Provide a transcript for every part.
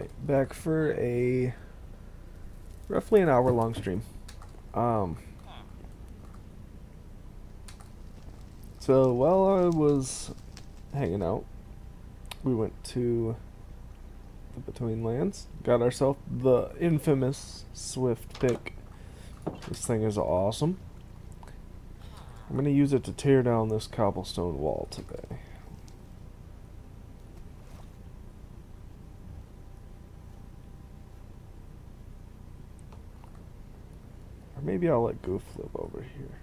Alright, back for a roughly an hour long stream. Um, so while I was hanging out, we went to the Between Lands, got ourselves the infamous Swift pick. This thing is awesome. I'm going to use it to tear down this cobblestone wall today. Or maybe I'll let Goof live over here.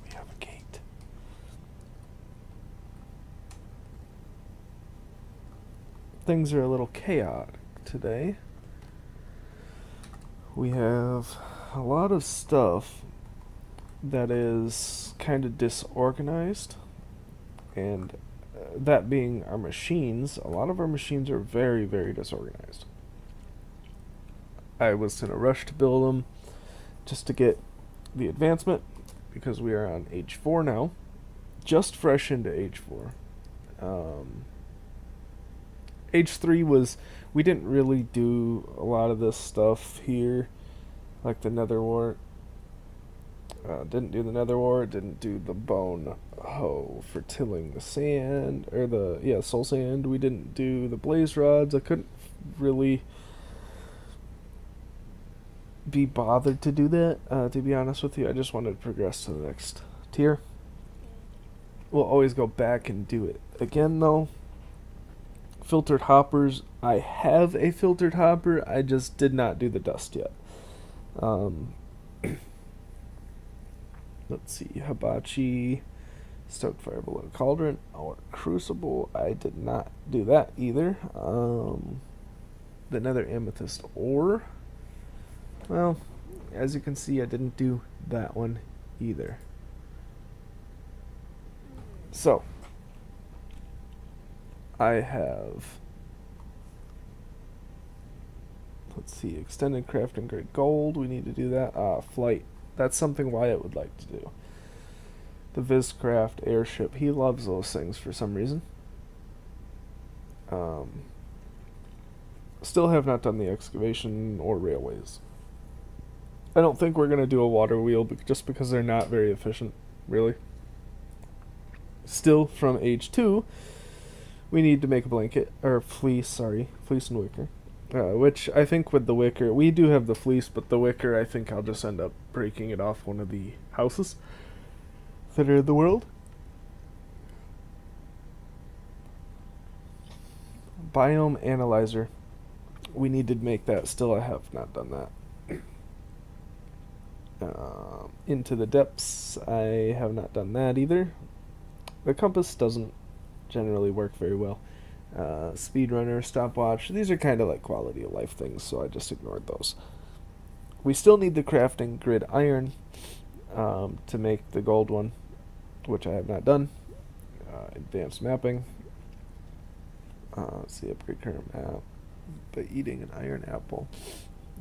We have a gate. Things are a little chaotic today. We have a lot of stuff that is kind of disorganized, and that being our machines, a lot of our machines are very, very disorganized. I was in a rush to build them just to get the advancement because we are on H4 now, just fresh into H4. H3 was, we didn't really do a lot of this stuff here, like the nether wart. Didn't do the nether wart, didn't do the bone hoe for tilling the sand, or the, soul sand. We didn't do the blaze rods. I couldn't really be bothered to do that, to be honest with you. I just wanted to progress to the next tier. We'll always go back and do it again, though. Filtered hoppers. I have a filtered hopper. I just did not do the dust yet. Let's see. Hibachi. Stoked fire below cauldron. Our crucible. I did not do that either. The nether amethyst ore. Well, as you can see, I didn't do that one either. So, I have, let's see, extended crafting grade gold. We need to do that. Flight. That's something Wyatt would like to do. The Vizcraft airship. He loves those things for some reason. Still have not done the excavation or railways. I don't think we're going to do a water wheel just because they're not very efficient, really. Still, from H2, we need to make a blanket, or fleece and wicker. Which I think with the wicker, we do have the fleece, but the wicker, I think I'll just end up breaking it off one of the houses that are in the world. Biome Analyzer. We need to make that. Still, I have not done that. Into the depths, I have not done that either. The compass doesn't generally work very well. Speedrunner, stopwatch, these are kind of like quality of life things, so I just ignored those. We still need the crafting grid iron to make the gold one, which I have not done. Advanced mapping. Let's see, upgrade current map. By eating an iron apple.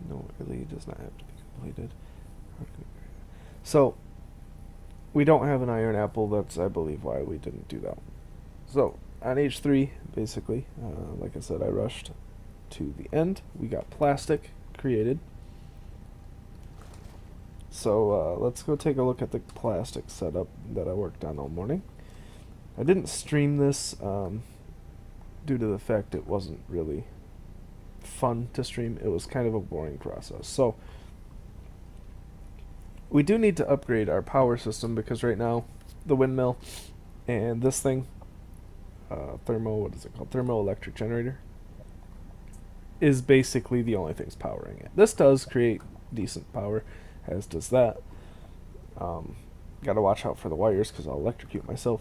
No, it really does not have to be completed. So, we don't have an iron apple. That's, I believe, why we didn't do that. So, on H3, basically, like I said, I rushed to the end. We got plastic created. So, let's go take a look at the plastic setup that I worked on all morning. I didn't stream this due to the fact it wasn't really fun to stream. It was kind of a boring process. So, we do need to upgrade our power system because right now, the windmill and this thing, thermoelectric generator, is basically the only things powering it. This does create decent power, as does that. Gotta watch out for the wires because I'll electrocute myself.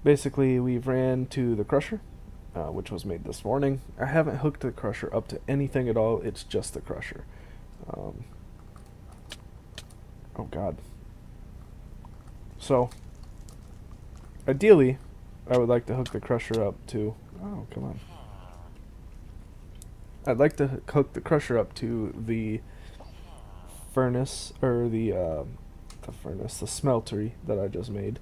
Basically, we've ran to the crusher, which was made this morning. I haven't hooked the crusher up to anything at all. It's just the crusher. Oh god. So, ideally, I would like to hook the crusher up to... Oh, come on. I'd like to hook the crusher up to the furnace, or the furnace, the smeltery that I just made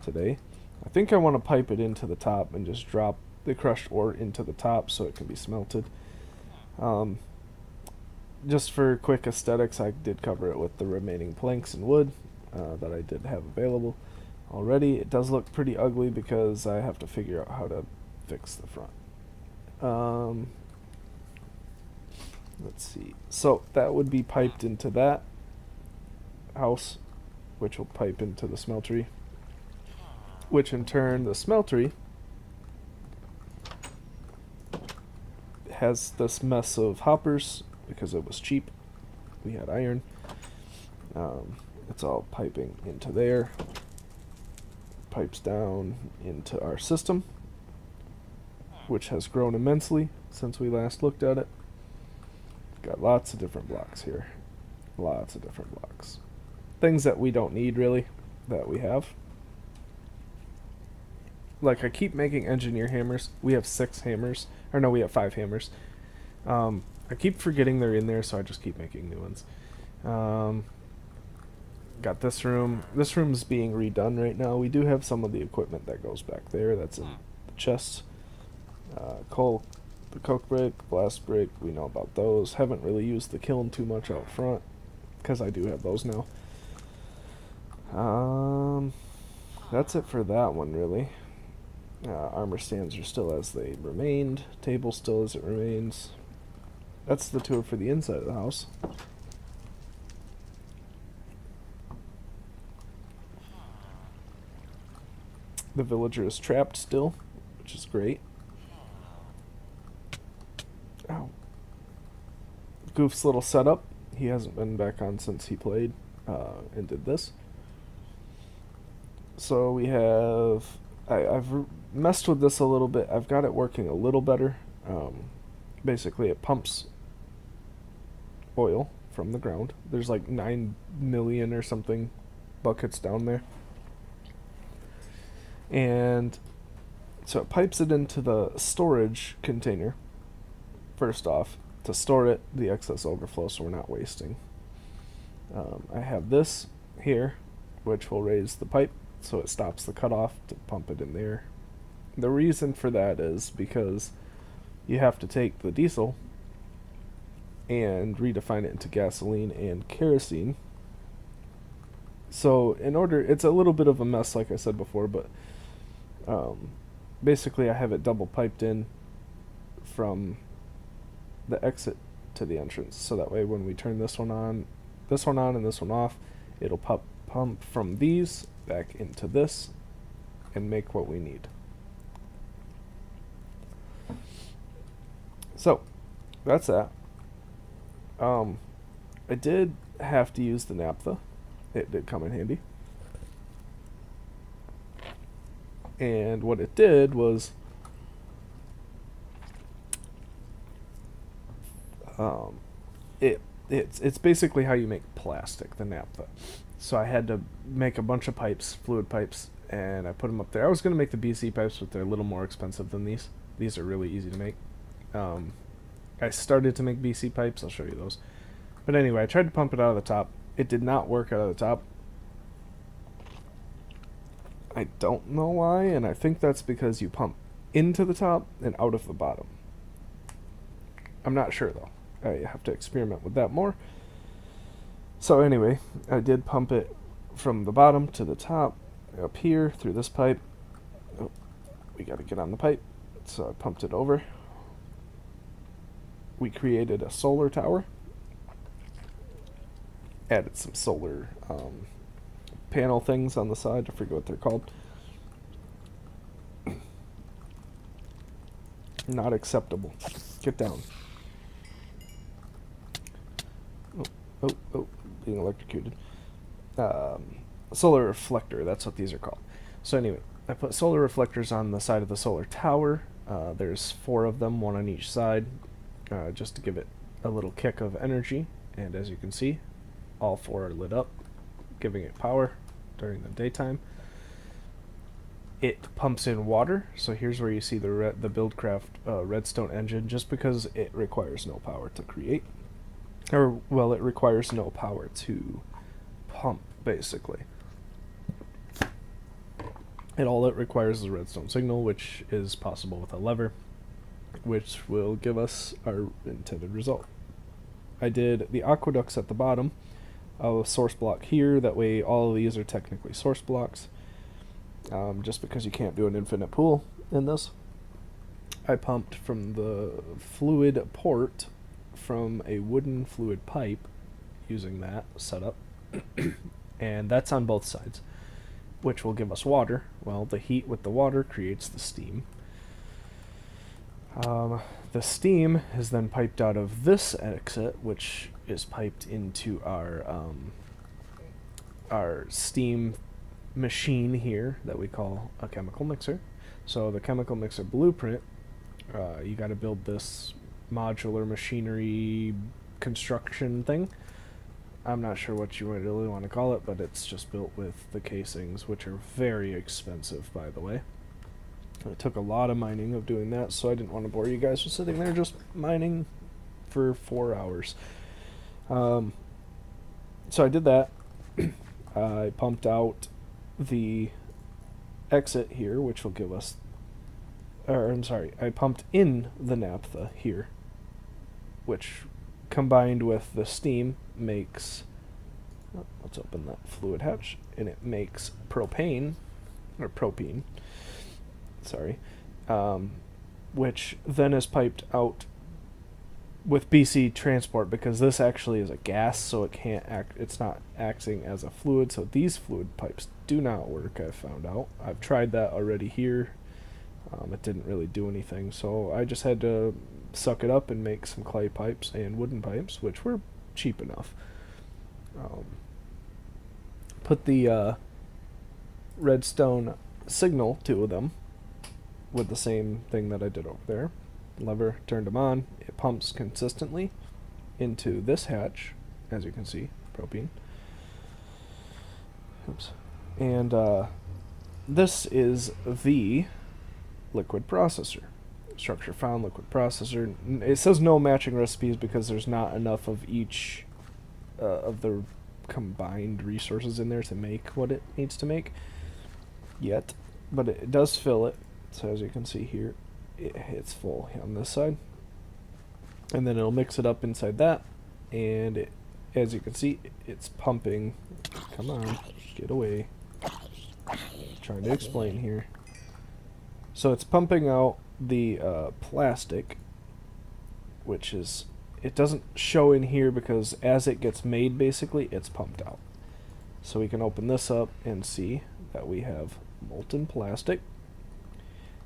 today. I think I want to pipe it into the top and just drop the crushed ore into the top so it can be smelted. Just for quick aesthetics, I did cover it with the remaining planks and wood that I did have available already. It does look pretty ugly because I have to figure out how to fix the front. Let's see. So that would be piped into that house, which will pipe into the smeltery, which in turn, the smeltery has this mess of hoppers because it was cheap. We had iron. It's all piping into there. Pipes down into our system, which has grown immensely since we last looked at it. Got lots of different blocks here. Lots of different blocks. Things that we don't need, really, that we have. Like, I keep making engineer hammers. We have 6 hammers. Or no, we have 5 hammers. I keep forgetting they're in there, so I just keep making new ones. Got this room. This room's being redone right now. We do have some of the equipment that goes back there. That's in the chests. Coal, the coke brick, blast brick, we know about those. Haven't really used the kiln too much out front, because I do have those now. That's it for that one, really. Armor stands are still as they remained. Table still as it remains. That's the tour for the inside of the house. The villager is trapped still, which is great. Ow. Goof's little setup. He hasn't been back on since he played and did this. So we have... I've messed with this a little bit. I've got it working a little better. Basically, it pumps oil from the ground. There's like 9 million or something buckets down there. And so it pipes it into the storage container, first off, to store it, the excess overflow, so we're not wasting. I have this here, which will raise the pipe, so it stops the cutoff to pump it in there. The reason for that is because you have to take the diesel and redefine it into gasoline and kerosene. So in order, it's a little bit of a mess, like I said before, but basically I have it double piped in from the exit to the entrance, so that way when we turn this one on and this one off, it'll pump from these back into this and make what we need. So that's that. I did have to use the naphtha. It did come in handy. And what it did was it's basically how you make plastic, the naphtha. So I had to make a bunch of pipes, fluid pipes, and I put them up there. I was going to make the BC pipes, but they're a little more expensive than these. These are really easy to make. I started to make BC pipes. I'll show you those. But anyway, I tried to pump it out of the top. It did not work out of the top. I don't know why, and I think that's because you pump into the top and out of the bottom. I'm not sure, though. I have to experiment with that more. So anyway, I did pump it from the bottom to the top, up here, through this pipe. Oh, we gotta get on the pipe. So I pumped it over. We created a solar tower. Added some solar panel things on the side. I forget what they're called. Not acceptable. Get down. Oh, being electrocuted. Solar reflector, that's what these are called. So anyway, I put solar reflectors on the side of the solar tower. There's 4 of them, 1 on each side, just to give it a little kick of energy. And as you can see, all 4 are lit up, giving it power. during the daytime. It pumps in water, so here's where you see the Buildcraft Redstone engine, just because it requires no power to create. Or, well, it requires no power to pump, basically. All it requires is a redstone signal, which is possible with a lever, which will give us our intended result. I did the aqueducts at the bottom, a source block here, that way all of these are technically source blocks, just because you can't do an infinite pool in this. I pumped from the fluid port from a wooden fluid pipe using that setup, and that's on both sides, which will give us water. Well, the heat with the water creates the steam. The steam is then piped out of this exit, which is piped into our steam machine here that we call a chemical mixer. So the chemical mixer blueprint, you got to build this modular machinery construction thing. I'm not sure what you really want to call it, but it's just built with the casings, which are very expensive, by the way. It took a lot of mining of doing that, so I didn't want to bore you guys with sitting there just mining for 4 hours. So I did that. I pumped out the exit here, which will give us, I pumped in the naphtha here, which combined with the steam makes, let's open that fluid hatch, and it makes propane, which then is piped out with BC transport, because this actually is a gas, so it's not acting as a fluid, so these fluid pipes do not work, I've found out. I've tried that already here. It didn't really do anything, so I just had to suck it up and make some clay pipes and wooden pipes, which were cheap enough. Put the redstone signal to them with the same thing that I did over there. Lever, turned them on. It pumps consistently into this hatch, as you can see, propane. Oops. And this is the liquid processor. Structure found, liquid processor. It says no matching recipes because there's not enough of each of the combined resources in there to make what it needs to make yet, but it does fill it. So as you can see here, it's full on this side, and then it'll mix it up inside that, and as you can see, it's pumping. Come on, get away. Trying to explain here. So it's pumping out the plastic, which is, it doesn't show in here because as it gets made, basically, it's pumped out. So we can open this up and see that we have molten plastic.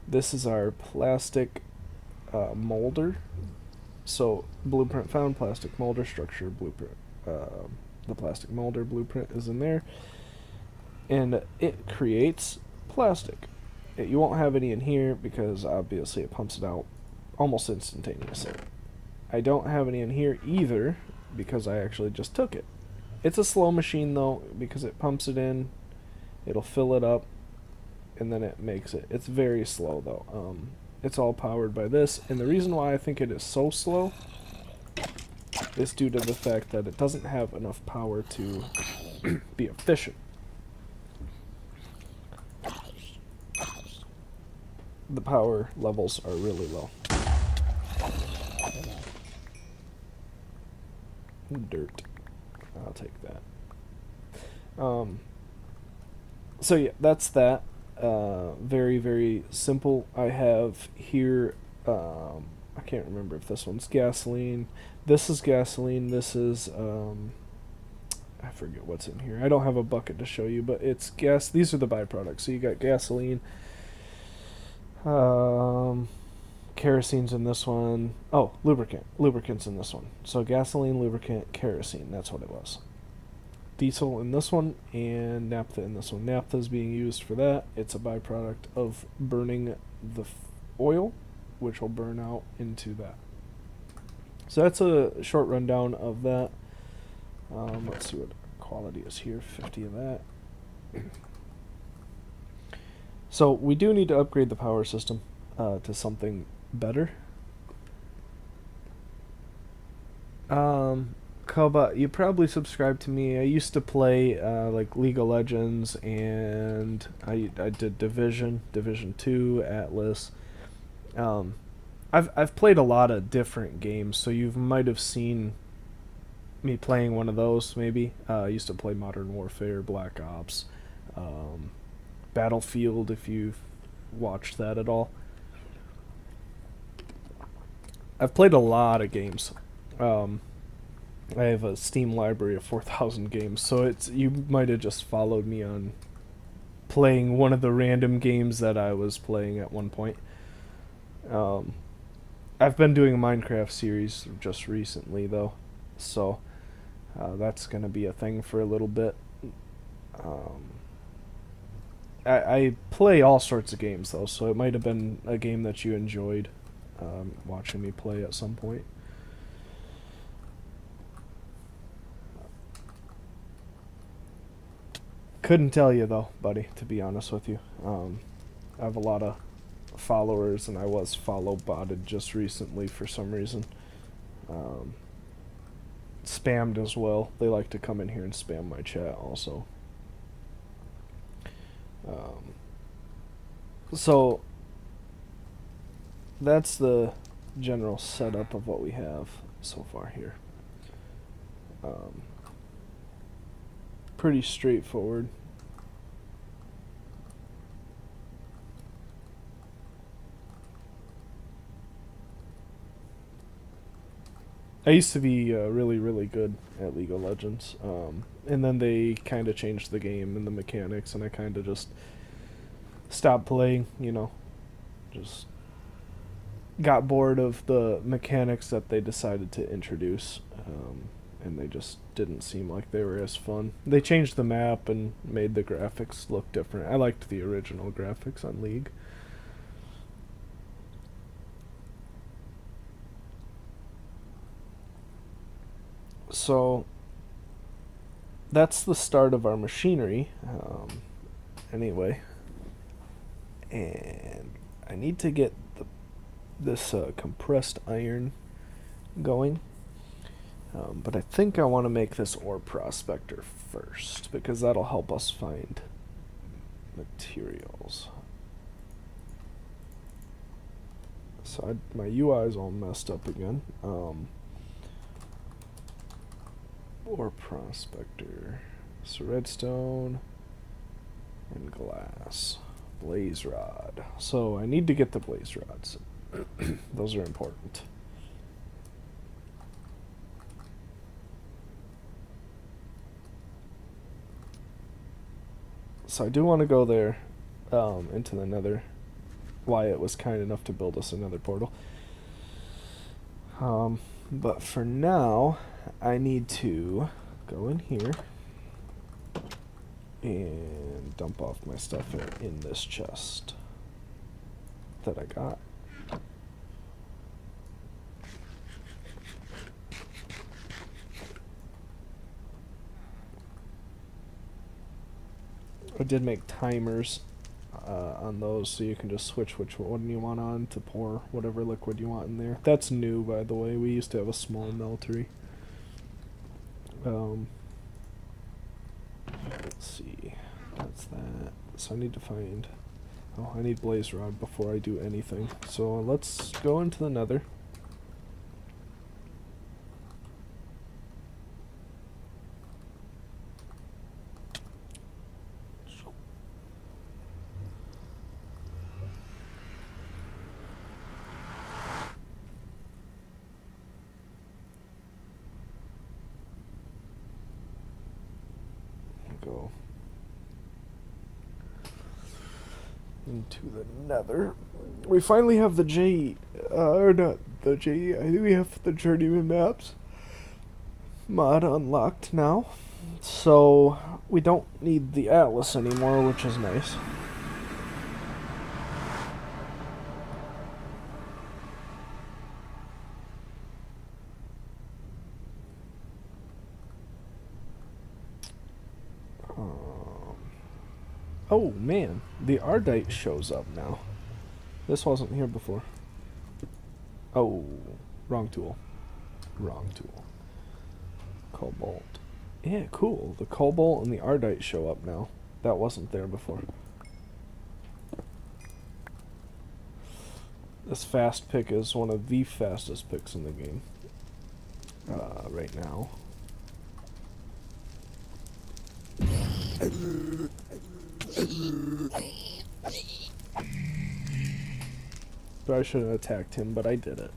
This is our plastic molder. So blueprint found, plastic molder, structure blueprint. The plastic molder blueprint is in there, and it creates plastic. You won't have any in here because obviously it pumps it out almost instantaneously. I don't have any in here either because I actually just took it. It's a slow machine though, because it pumps it in, it'll fill it up, and then it makes it. It's very slow though. It's all powered by this, and the reason why I think it is so slow is due to the fact that it doesn't have enough power to be efficient. The power levels are really low. Dirt. I'll take that. So yeah, that's that. Very, very simple. I have here, I can't remember if this one's gasoline. This is gasoline. This is, I forget what's in here. I don't have a bucket to show you, but it's gas. These are the byproducts. So you got gasoline, kerosene's in this one. Oh, lubricant's in this one. So gasoline, lubricant, kerosene, that's what it was. Diesel in this one, and naphtha in this one. Naphtha is being used for that. It's a byproduct of burning the oil, which will burn out into that. So that's a short rundown of that. Let's see what quality is here. 50 of that. So we do need to upgrade the power system to something better. Koba, you probably subscribe to me. I used to play like League of Legends, and I did Division 2, Atlas. Um, I've played a lot of different games, so you might have seen me playing one of those. Maybe I used to play Modern Warfare, Black Ops, um, Battlefield. If you've watched that at all, I've played a lot of games. Um, I have a Steam library of 4,000 games, so it's you might have just followed me on playing one of the random games that I was playing at one point. Um, I've been doing a Minecraft series just recently, though, so that's gonna be a thing for a little bit. Um, I play all sorts of games though, so it might have been a game that you enjoyed watching me play at some point. Couldn't tell you though, buddy. To be honest with you, I have a lot of followers, and I was follow botted just recently for some reason. Um, Spammed as well. They like to come in here and spam my chat also. Um, so that's the general setup of what we have so far here. Um, Pretty straightforward. I used to be really, really good at League of Legends, and then they kind of changed the game and the mechanics, and I kind of just stopped playing. Just got bored of the mechanics that they decided to introduce, and they just didn't seem like they were as fun. They changed the map and made the graphics look different. I liked the original graphics on League. So that's the start of our machinery. Anyway, and I need to get this compressed iron going. But I think I want to make this ore prospector first, because that'll help us find materials. So my UI is all messed up again. Ore prospector. So redstone and glass. Blaze rod. So I need to get the blaze rods. Those are important. So I do want to go there into the nether. Wyatt was kind enough to build us another portal. But for now, I need to go in here and dump off my stuff in this chest that I got. I did make timers on those, so you can just switch which one you want on to pour whatever liquid you want in there. That's new, by the way. We used to have a small meltery. Let's see. That's that. So I need to find... Oh, I need blaze rod before I do anything. So let's go into the nether. Go into the nether. We finally have the or not the I think we have the journeyman maps mod unlocked now. So we don't need the atlas anymore, which is nice. Oh man, the Ardite shows up now. This wasn't here before. Oh, wrong tool. Wrong tool. Cobalt. Yeah, cool. The Cobalt and the Ardite show up now. That wasn't there before. This fast pick is one of the fastest picks in the game. Right now. Probably should have attacked him, but I did it.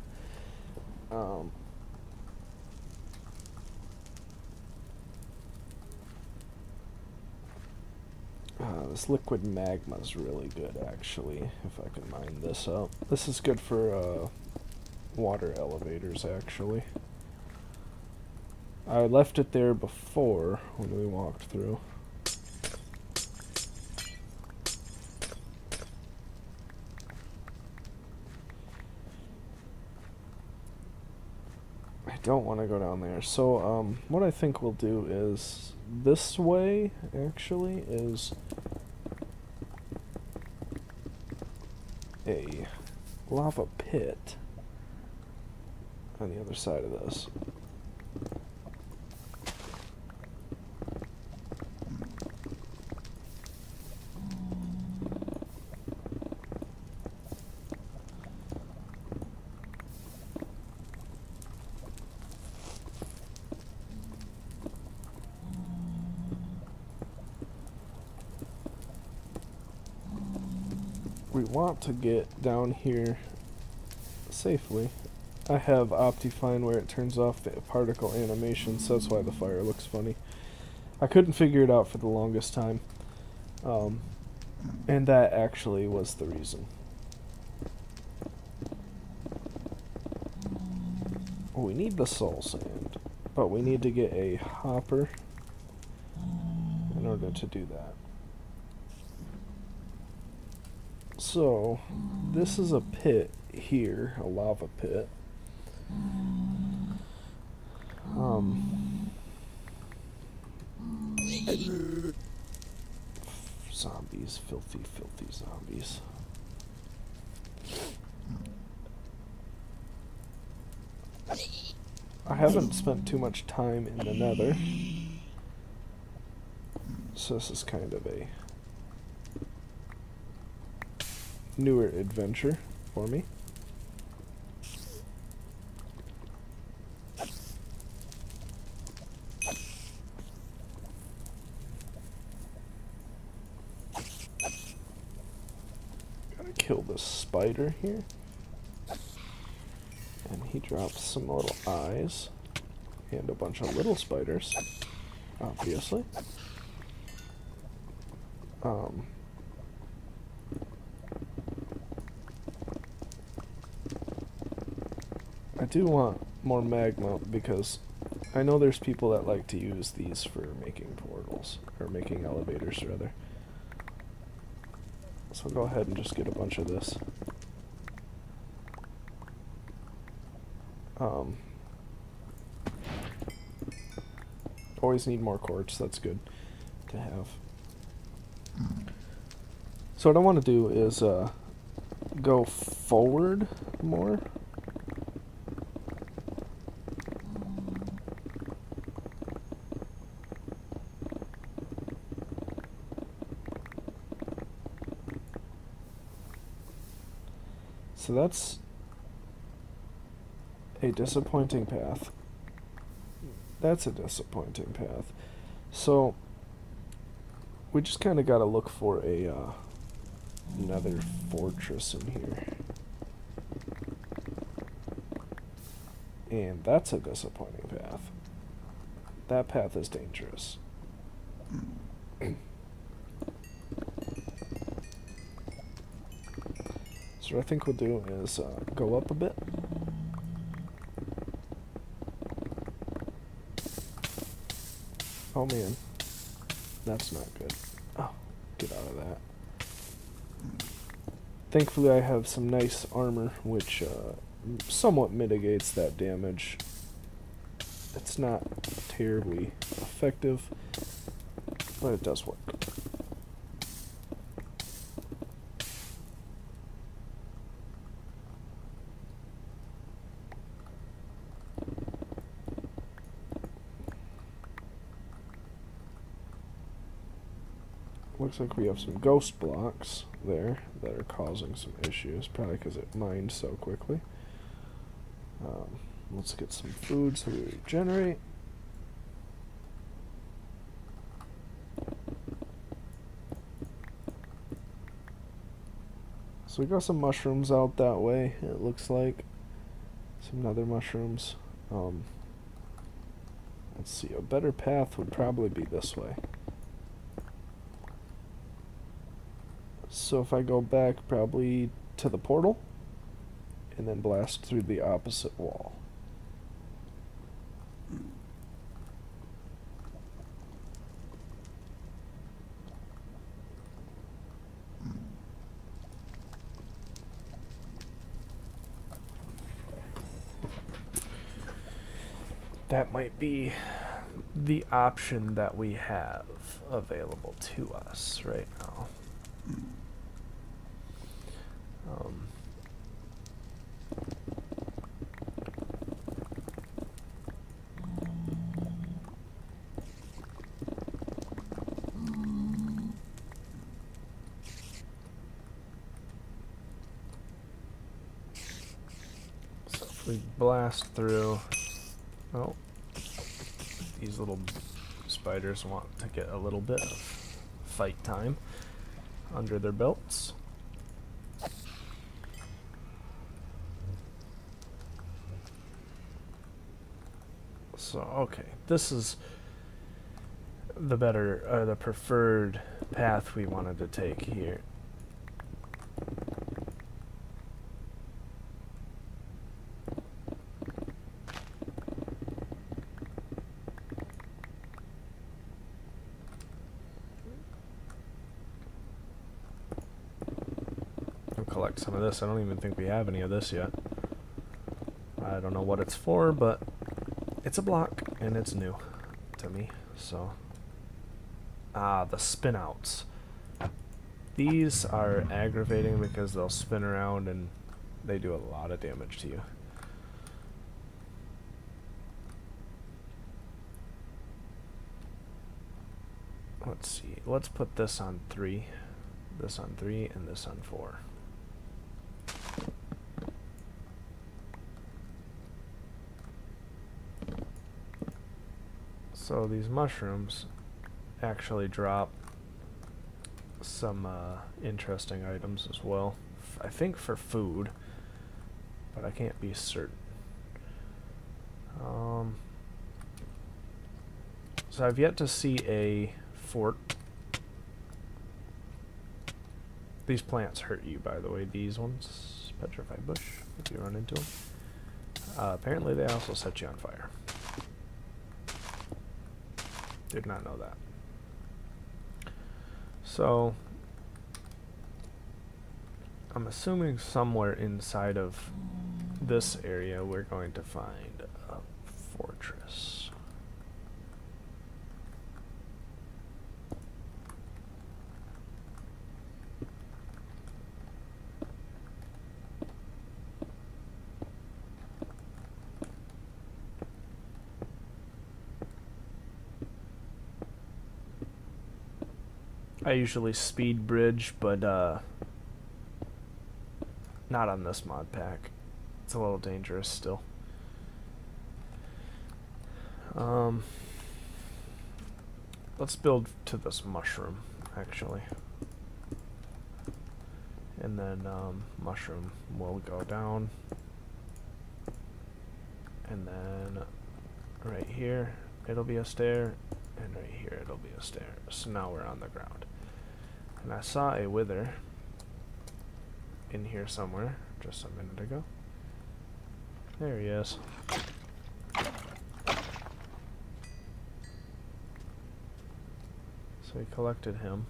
This liquid magma is really good, actually, if I can mine this up. This is good for water elevators, actually. I left it there before when we walked through. I don't want to go down there. So, what I think we'll do is this way, actually, is a lava pit on the other side of this. We want to get down here safely. I have Optifine where it turns off the particle animation, so that's why the fire looks funny. I couldn't figure it out for the longest time. And that actually was the reason. We need the soul sand, but we need to get a hopper in order to do that. So, this is a pit here, a lava pit. Zombies, filthy, filthy zombies. I haven't spent too much time in the Nether, so this is kind of a newer adventure for me. Gotta kill this spider here. And he drops some little eyes and a bunch of little spiders, obviously. I do want more magma because I know there's people that like to use these for making portals, or making elevators rather. So go ahead and just get a bunch of this. Always need more quartz, that's good to have. So what I want to do is go forward more. So that's a disappointing path. That's a disappointing path. So we just kind of got to look for a another fortress in here. And that's a disappointing path. That path is dangerous. So what I think we'll do is go up a bit. Oh man, that's not good. Oh, get out of that. Thankfully I have some nice armor, which somewhat mitigates that damage. It's not terribly effective, but it does work. looks like we have some ghost blocks there that are causing some issues, probably because it mined so quickly. Let's get some food so we regenerate. So we got some mushrooms out that way, it looks like. Some nether mushrooms. Let's see, a better path would probably be this way. So if I go back probably to the portal, and then blast through the opposite wall. That might be the option that we have available to us right now. So if we blast through, oh, these little spiders want to get a little bit of fight time under their belts. So, okay, this is the better, the preferred path we wanted to take here. I'll collect some of this. I don't even think we have any of this yet. I don't know what it's for, but it's a block, and it's new to me, so. Ah, the spin-outs. These are aggravating because they'll spin around and they do a lot of damage to you. Let's see, let's put this on 3, this on 3, and this on 4. So these mushrooms actually drop some interesting items as well. I think for food, but I can't be certain. So I've yet to see a fort. These plants hurt you, by the way. These ones, petrified bush, if you run into them. Apparently they also set you on fire. Did not know that. So, I'm assuming somewhere inside of this area we're going to find a fortress. I usually speed bridge, but not on this mod pack. It's a little dangerous still. Let's build to this mushroom, actually. And then mushroom will go down. And then right here, it'll be a stair. And right here, it'll be a stair. So now we're on the ground. And I saw a wither in here somewhere just a minute ago. There he is. So we collected him.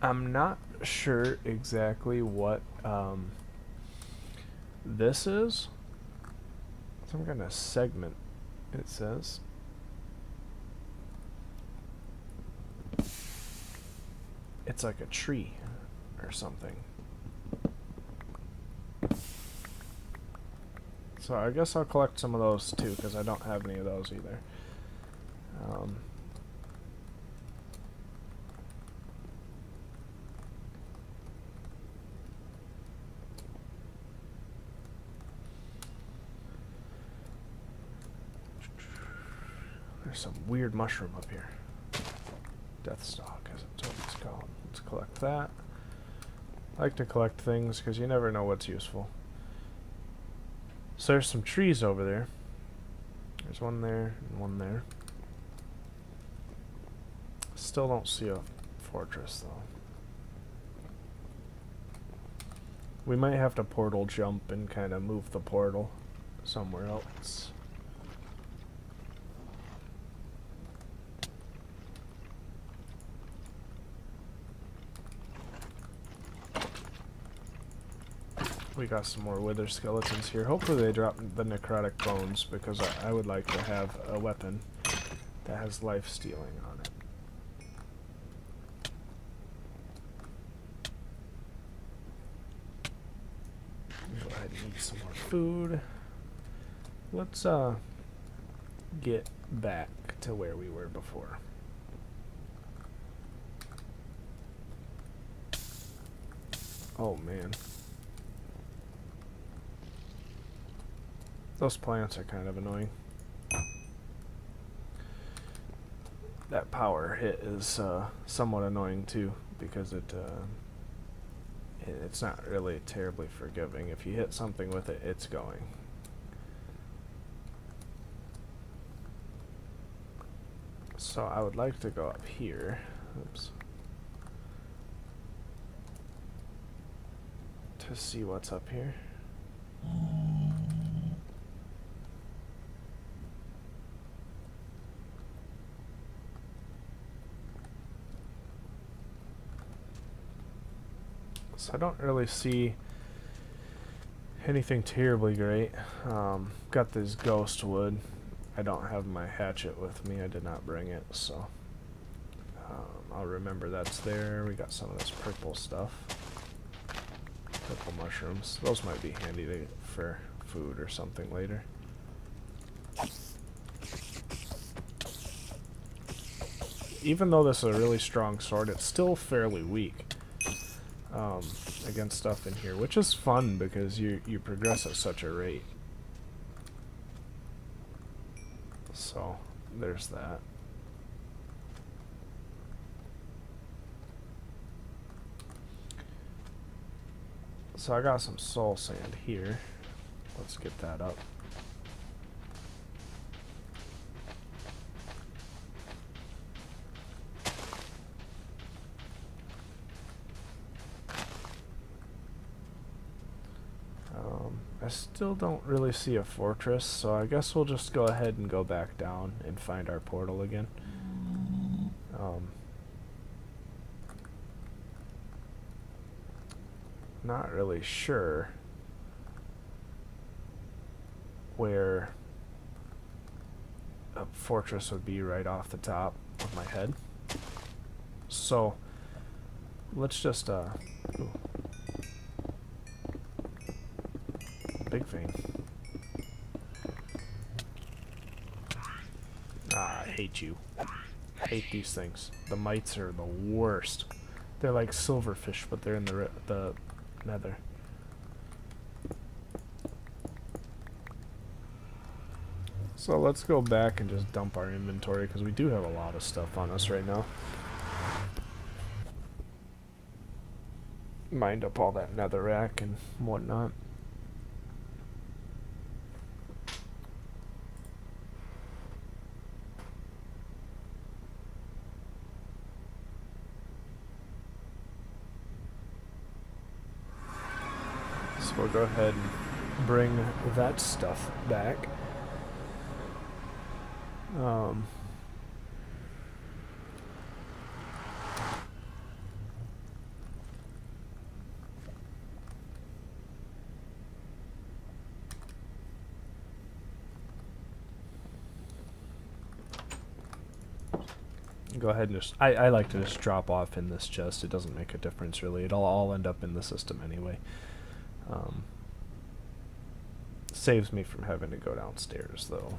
I'm not sure exactly what this is. Some kind of segment, it says. It's like a tree or something. So I guess I'll collect some of those too, because I don't have any of those either. There's some weird mushroom up here. Deathstalk, as it's what it's called. Let's collect that. I like to collect things because you never know what's useful. So there's some trees over there. There's one there and one there. Still don't see a fortress though. We might have to portal jump and kind of move the portal somewhere else. We got some more wither skeletons here. Hopefully they drop the necrotic bones, because I would like to have a weapon that has life stealing on it. Go ahead and eat some more food. Let's get back to where we were before. Oh man. Those plants are kind of annoying. That power hit is somewhat annoying too, because it's not really terribly forgiving. If you hit something with it, it's going. So I would like to go up here. Oops. To see what's up here. So I don't really see anything terribly great. Got this Ghostwood. I don't have my hatchet with me. I did not bring it, so I'll remember that's there. We got some of this purple stuff. Purple mushrooms. Those might be handy for food or something later. Even though this is a really strong sword, it's still fairly weak against stuff in here, which is fun because you progress at such a rate. So there's that. So I got some soul sand here. Let's get that up. I still don't really see a fortress, so I guess we'll just go ahead and go back down and find our portal again. Not really sure where a fortress would be right off the top of my head. So let's just ooh. Big vein. Ah, I hate you. I hate these things. The mites are the worst. They're like silverfish, but they're in the nether. So let's go back and just dump our inventory, because we do have a lot of stuff on us right now. Mined up all that netherrack and whatnot. So we'll go ahead and bring that stuff back. Go ahead and just, I like to just drop off in this chest. It doesn't make a difference really. It'll all end up in the system anyway. Saves me from having to go downstairs, though.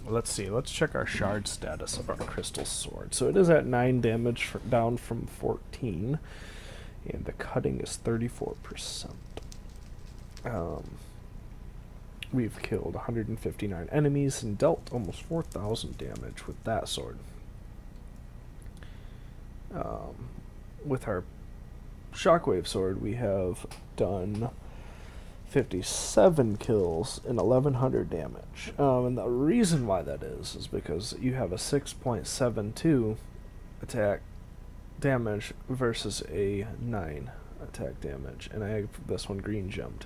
Let's see. Let's check our shard status of our crystal sword. So it is at 9 damage, down from 14. And the cutting is 34%. We've killed 159 enemies and dealt almost 4,000 damage with that sword. With our shockwave sword, we have done 57 kills and 1,100 damage. And the reason why that is because you have a 6.72 attack damage versus a 9 attack damage, and I have this one green gemmed.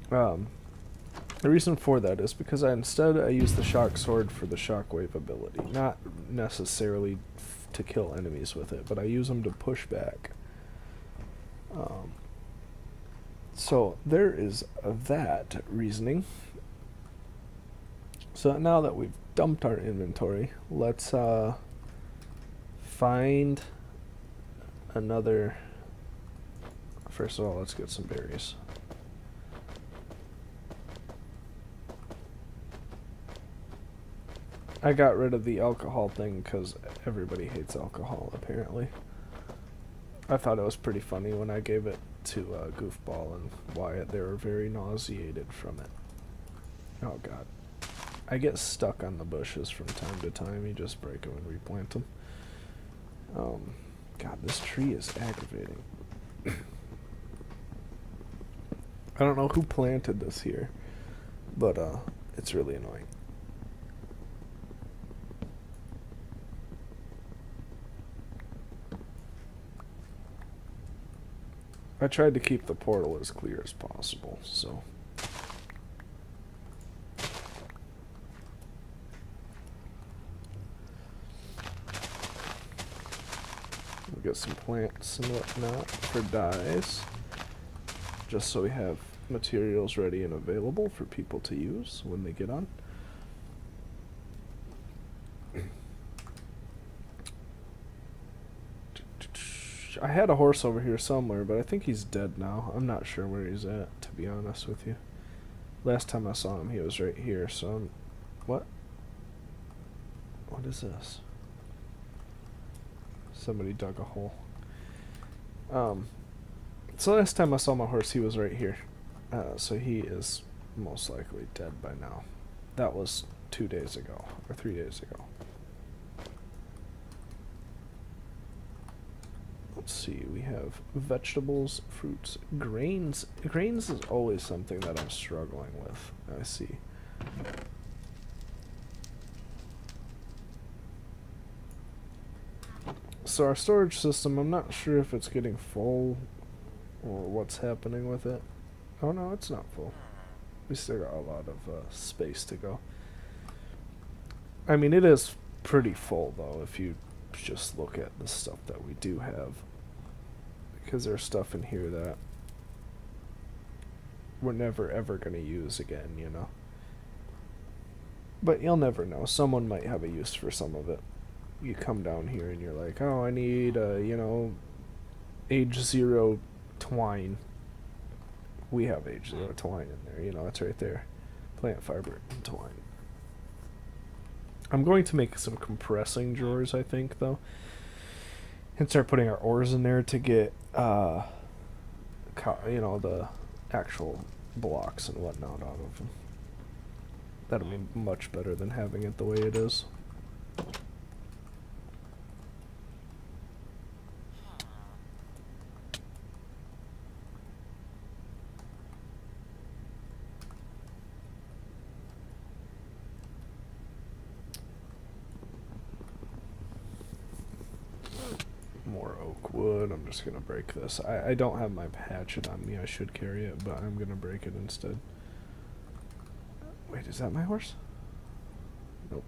The reason for that is because I use the shock sword for the shockwave ability, not necessarily to kill enemies with it, but I use them to push back. So there is that reasoning. So now that we've dumped our inventory, let's find another. First of all, let's get some berries. I got rid of the alcohol thing because everybody hates alcohol, apparently. I thought it was pretty funny when I gave it to Goofball and Wyatt. They were very nauseated from it. Oh god. I get stuck on the bushes from time to time. You just break them and replant them. God, this tree is aggravating. I don't know who planted this here, but it's really annoying. I tried to keep the portal as clear as possible, so. We'll get some plants and whatnot for dyes, just so we have materials ready and available for people to use when they get on. I had a horse over here somewhere, but I think he's dead now. I'm not sure where he's at, to be honest with you. Last time I saw him, he was right here, so what? What is this? Somebody dug a hole. So last time I saw my horse, he was right here. So he is most likely dead by now. That was 2 days ago, or 3 days ago. Let's see, we have vegetables, fruits, grains. Grains is always something that I'm struggling with, I see. So our storage system, I'm not sure if it's getting full or what's happening with it. Oh no, it's not full. We still got a lot of space to go. I mean, it is pretty full though if you just look at the stuff that we do have. Because there's stuff in here that we're never ever going to use again, you know. But you'll never know. Someone might have a use for some of it. You come down here and you're like, oh, I need, you know, age 0 twine. We have age 0 twine in there, you know, it's right there. Plant fiber and twine. I'm going to make some compressing drawers, I think, though. And start putting our ores in there to get, you know, the actual blocks and whatnot out of them. That'll be much better than having it the way it is. More oak wood. I'm just gonna break this. I don't have my hatchet on me. I should carry it, but I'm gonna break it instead. Wait, is that my horse? Nope.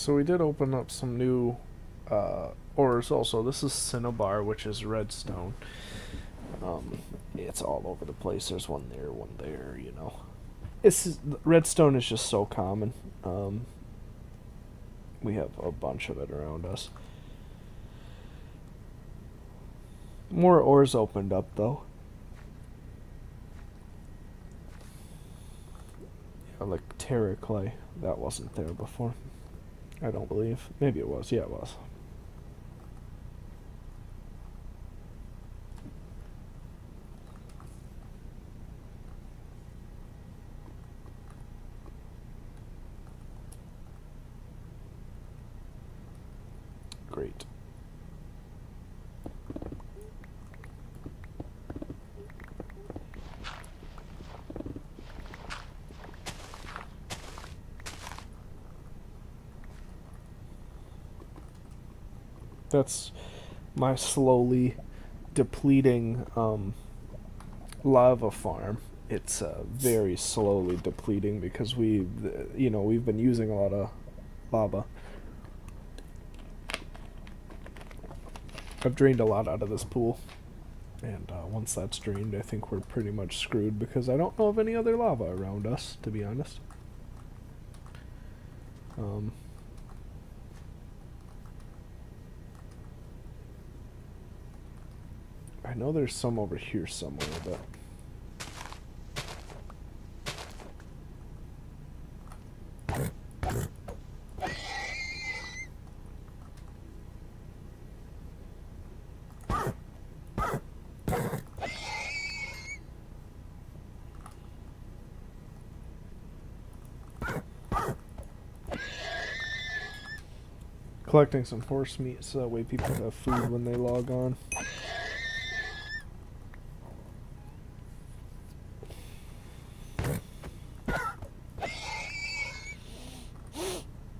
So we did open up some new ores also. This is Cinnabar, which is redstone. It's all over the place. There's one there, you know. Redstone is just so common. We have a bunch of it around us. More ores opened up, though. Yeah, like terra clay. That wasn't there before. I don't believe. Maybe it was. Yeah, it was. Great. That's my slowly depleting lava farm. It's very slowly depleting because we've been using a lot of lava. I've drained a lot out of this pool, and once that's drained, I think we're pretty much screwed because I don't know of any other lava around us, to be honest. I know there's some over here somewhere, but collecting some horse meat so that way people have food when they log on.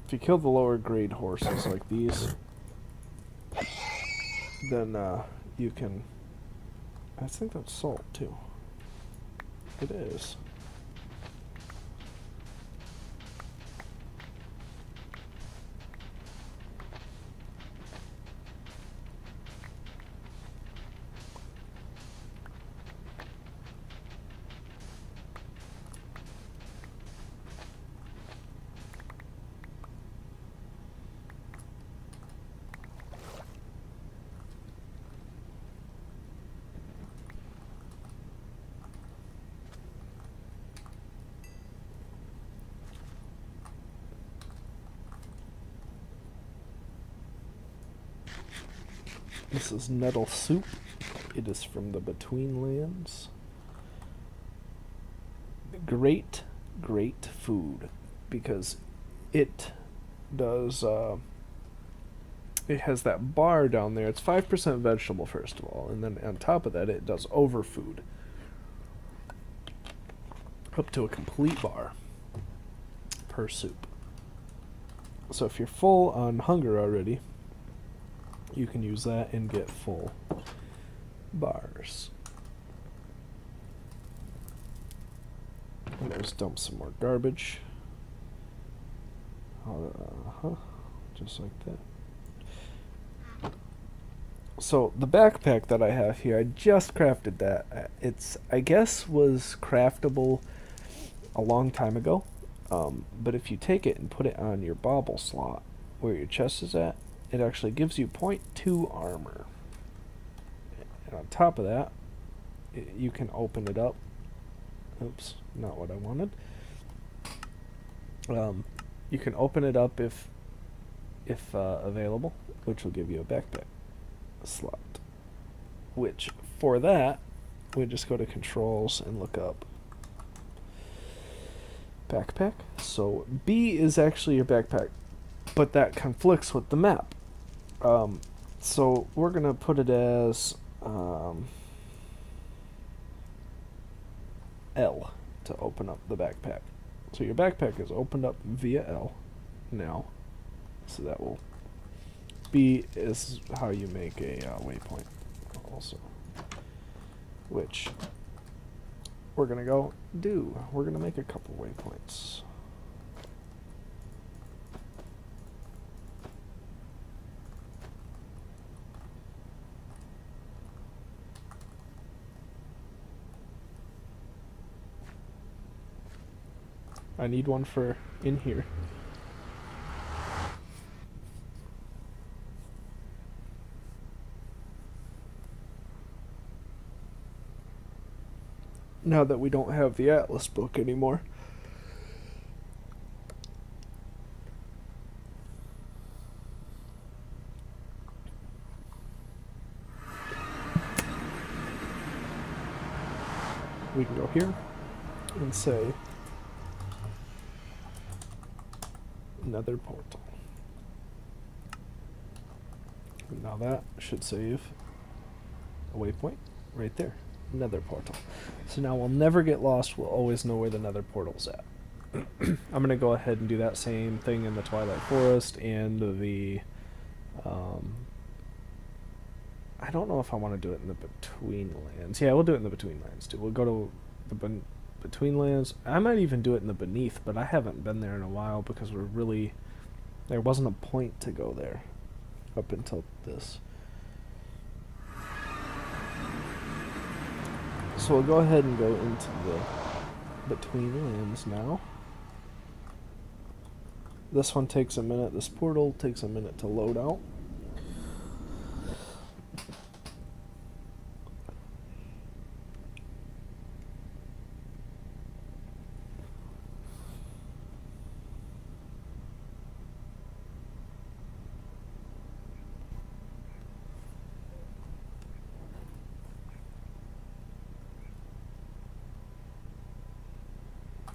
If you kill the lower grade horses like these, then you can... I think that's salt too. It is. This is Nettle Soup. It is from the Betweenlands. Great, great food because it does. It has that bar down there. It's 5% vegetable, first of all, and then on top of that, it does overfood. Up to a complete bar per soup. So if you're full on hunger already, you can use that and get full bars. And there's dump some more garbage. Just like that. So the backpack that I have here, I just crafted that. It's, I guess, was craftable a long time ago. But if you take it and put it on your bauble slot where your chest is at, it actually gives you 0.2 armor. And on top of that, you can open it up. Oops, not what I wanted. You can open it up if available, which will give you a backpack slot. Which, for that, we just go to controls and look up backpack. So B is actually your backpack, but that conflicts with the map. So we're gonna put it as L to open up the backpack. So your backpack is opened up via L now. So that will... B is how you make a waypoint also. Which we're gonna go do. We're gonna make a couple waypoints. I need one for in here. Now that we don't have the Atlas book anymore. We can go here and say Nether portal. And now that should save a waypoint right there. Nether portal. So now we'll never get lost. We'll always know where the Nether portal's at. I'm going to go ahead and do that same thing in the Twilight Forest and the... I don't know if I want to do it in the Between Lands. Yeah, we'll do it in the Between Lands too. We'll go to the Between Lands. I might even do it in the Beneath, but I haven't been there in a while because we're really... There wasn't a point to go there up until this. So we'll go ahead and go into the Between Lands now. This one takes a minute. This portal takes a minute to load out.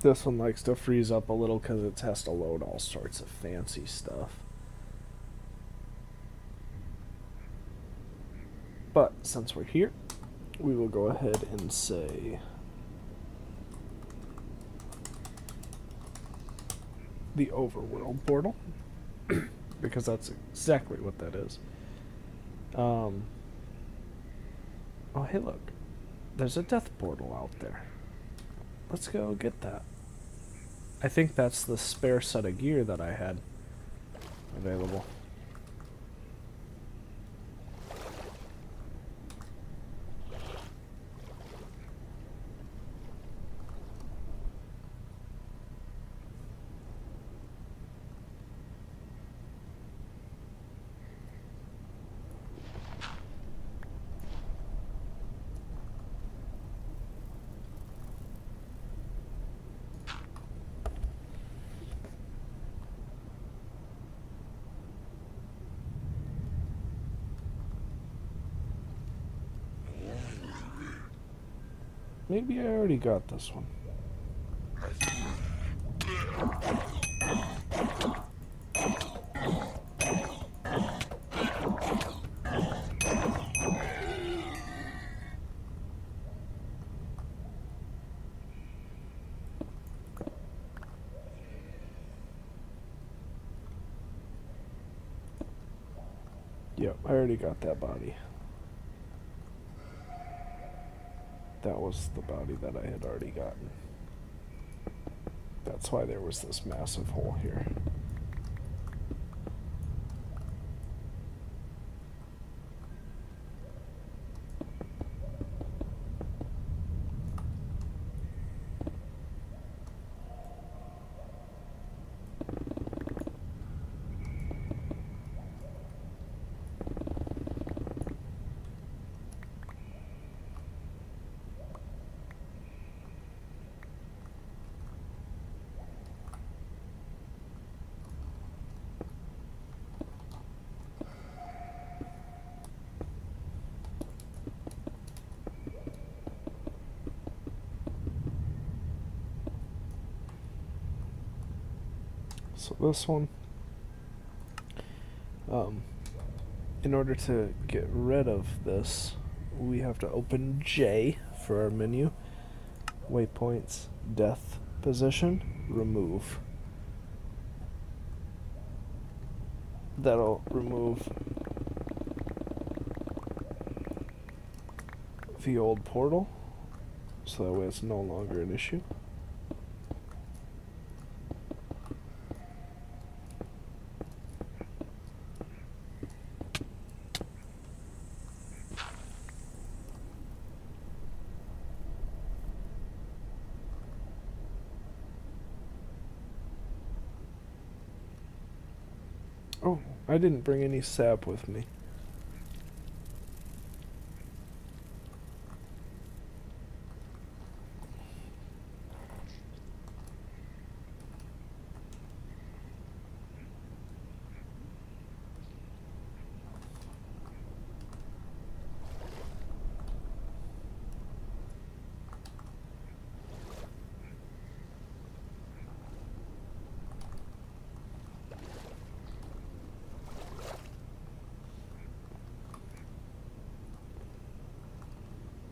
This one likes to freeze up a little because it has to load all sorts of fancy stuff. But since we're here, we will go ahead and say the Overworld portal because that's exactly what that is. Oh, hey, look. There's a death portal out there. Let's go get that. I think that's the spare set of gear that I had available. Maybe I already got this one. Yep, I already got that body. That was the body that I had already gotten. That's why there was this massive hole here. So this one, in order to get rid of this, we have to open J for our menu. Waypoints, death position, remove. That'll remove the old portal, so that way it's no longer an issue. I didn't bring any sap with me.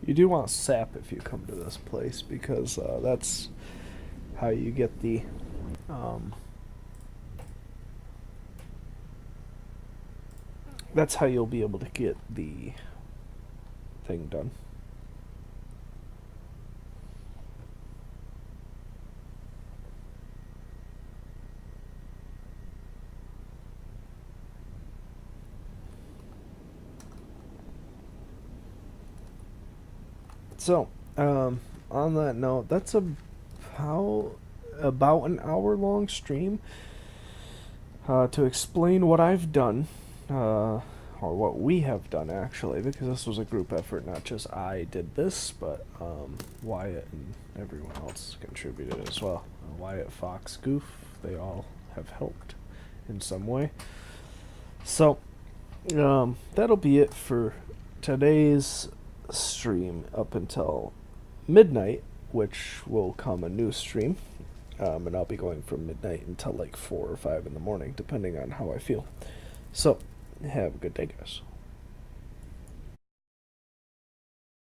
You do want sap if you come to this place, because that's how you get the that's how you'll be able to get the thing done. So, on that note, that's about an hour long stream to explain what I've done, or what we have done actually, because this was a group effort. Not just I did this, but Wyatt and everyone else contributed as well. Wyatt, Fox, Goof, they all have helped in some way. So, that'll be it for today's stream up until midnight, which will come a new stream, and I'll be going from midnight until like 4 or 5 in the morning, depending on how I feel. So, have a good day, guys.